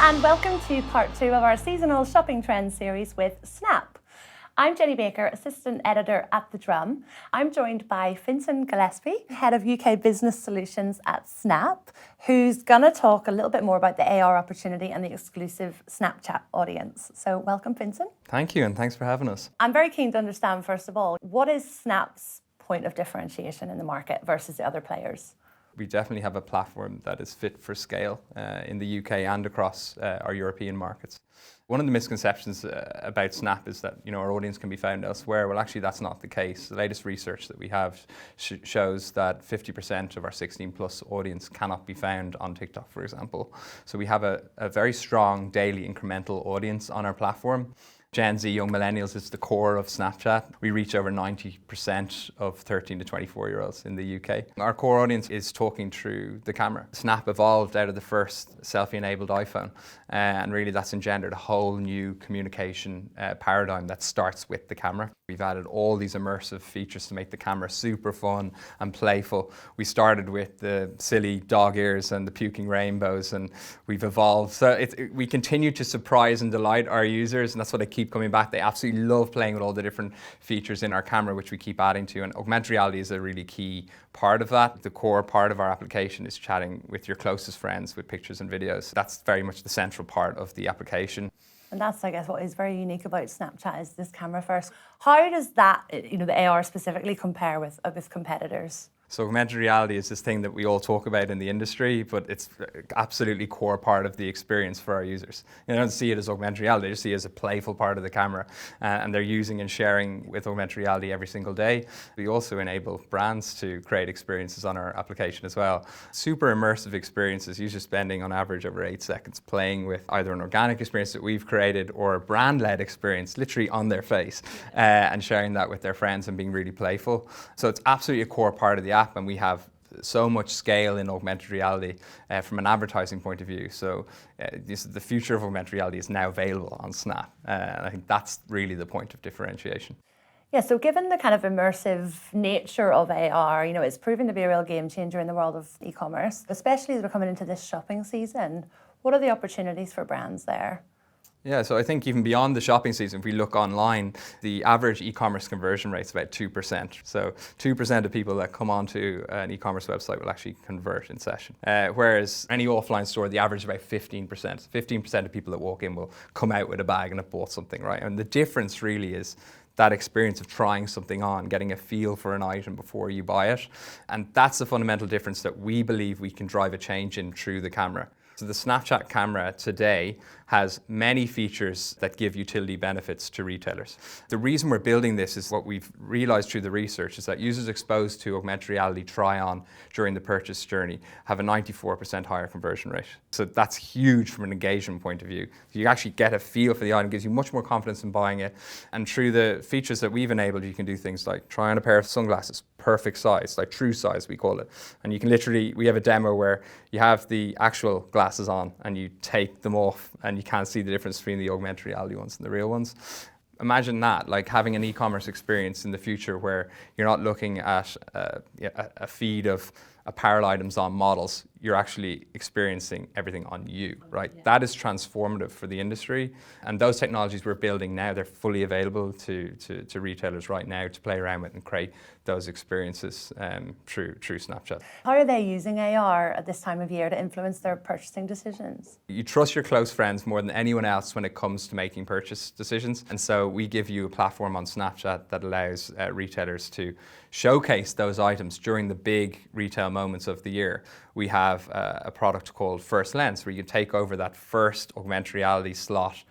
and welcome to part 2 of our seasonal shopping trends series with Snap. I'm Jenny Baker, Assistant Editor at The Drum. I'm joined by Fintan Gillespie, Head of UK Business Solutions at Snap, who's going to talk a little bit more about the AR opportunity and the exclusive Snapchat audience. So welcome, Fintan. Thank you, and thanks for having us. I'm very keen to understand, first of all, what is Snap's point of differentiation in the market versus the other players? We definitely have a platform that is fit for scale in the UK and across our European markets. One of the misconceptions about Snap is that our audience can be found elsewhere. Well, actually, that's not the case. The latest research that we have shows that 50% of our 16-plus audience cannot be found on TikTok, for example. So we have a very strong daily incremental audience on our platform. Gen Z, young millennials, is the core of Snapchat. We reach over 90% of 13 to 24-year-olds in the UK. Our core audience is talking through the camera. Snap evolved out of the first selfie-enabled iPhone, and really that's engendered a whole new communication paradigm that starts with the camera. We've added all these immersive features to make the camera super fun and playful. We started with the silly dog ears and the puking rainbows, and we've evolved. So we continue to surprise and delight our users, and that's what I keep coming back. They absolutely love playing with all the different features in our camera, which we keep adding to, and augmented reality is a really key part of that. The core part of our application is chatting with your closest friends with pictures and videos. That's very much the central part of the application. And that's, I guess, what is very unique about Snapchat is this camera first. How does that, the AR specifically, compare with competitors? So augmented reality is this thing that we all talk about in the industry, but it's absolutely core part of the experience for our users. They don't see it as augmented reality, they just see it as a playful part of the camera, and they're using and sharing with augmented reality every single day. We also enable brands to create experiences on our application as well. Super immersive experiences, users spending on average over 8 seconds playing with either an organic experience that we've created or a brand-led experience, literally on their face, and sharing that with their friends and being really playful. So it's absolutely a core part of the app. And we have so much scale in augmented reality from an advertising point of view. So the future of augmented reality is now available on Snap. And I think that's really the point of differentiation. Yeah, so given the kind of immersive nature of AR, it's proving to be a real game changer in the world of e-commerce, especially as we're coming into this shopping season. What are the opportunities for brands there? Yeah, so I think even beyond the shopping season, if we look online, the average e-commerce conversion rate is about 2%. So 2% of people that come onto an e-commerce website will actually convert in session. Whereas any offline store, the average is about 15%. 15% of people that walk in will come out with a bag and have bought something, right? And the difference really is that experience of trying something on, getting a feel for an item before you buy it. And that's the fundamental difference that we believe we can drive a change in through the camera. So the Snapchat camera today has many features that give utility benefits to retailers. The reason we're building this is what we've realized through the research is that users exposed to augmented reality try-on during the purchase journey have a 94% higher conversion rate. So that's huge from an engagement point of view. You actually get a feel for the item, gives you much more confidence in buying it. And through the features that we've enabled, you can do things like try on a pair of sunglasses, perfect size, like true size we call it. And you can literally, we have a demo where you have the actual glasses on and you take them off and you can't see the difference between the augmented reality ones and the real ones. Imagine that, like having an e-commerce experience in the future where you're not looking at a feed of apparel items on models, you're actually experiencing everything on you, right? Yeah. That is transformative for the industry. And those technologies we're building now, they're fully available to retailers right now to play around with and create those experiences through Snapchat. How are they using AR at this time of year to influence their purchasing decisions? You trust your close friends more than anyone else when it comes to making purchase decisions. And so we give you a platform on Snapchat that allows retailers to showcase those items during the big retail moments of the year. We have a product called First Lens where you can take over that first augmented reality slot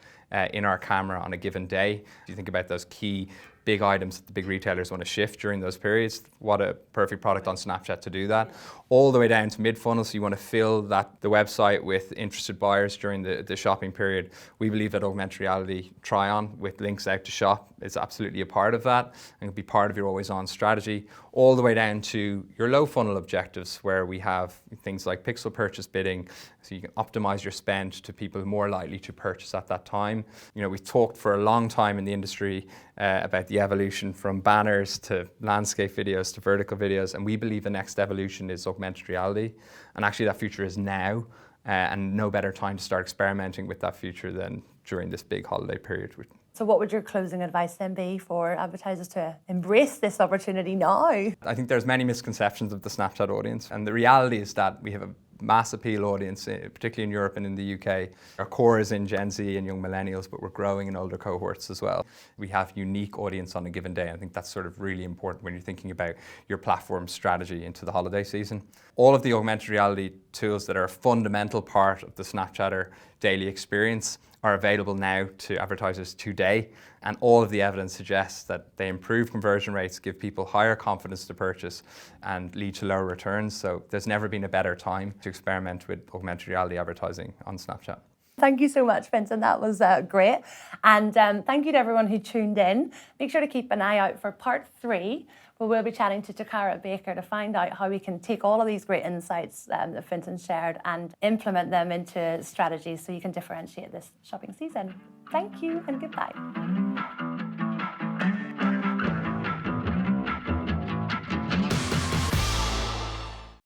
in our camera on a given day. If you think about those key big items that the big retailers want to shift during those periods, what a perfect product on Snapchat to do that. All the way down to mid-funnel, so you want to fill the website with interested buyers during the shopping period. We believe that augmented reality try-on with links out to shop is absolutely a part of that and can be part of your always-on strategy, all the way down to your low-funnel objectives where we have things like pixel purchase bidding, so you can optimize your spend to people more likely to purchase at that time. We've talked for a long time in the industry about the evolution from banners to landscape videos to vertical videos, and we believe the next evolution is augmented reality. And actually that future is now. and no better time to start experimenting with that feature than during this big holiday period. So what would your closing advice then be for advertisers to embrace this opportunity now? I think there's many misconceptions of the Snapchat audience, and the reality is that we have a mass appeal audience, particularly in Europe and in the UK. Our core is in Gen Z and young millennials, but we're growing in older cohorts as well. We have unique audience on a given day. I think that's sort of really important when you're thinking about your platform strategy into the holiday season. All of the augmented reality tools that are a fundamental part of the Snapchatter daily experience are available now to advertisers today, and all of the evidence suggests that they improve conversion rates, give people higher confidence to purchase, and lead to lower returns. So there's never been a better time to experiment with augmented reality advertising on Snapchat. Thank you so much, Vincent. That was great. And thank you to everyone who tuned in. Make sure to keep an eye out for part 3, where we'll be chatting to Takara Baker to find out how we can take all of these great insights that Vincent shared and implement them into strategies so you can differentiate this shopping season. Thank you and goodbye.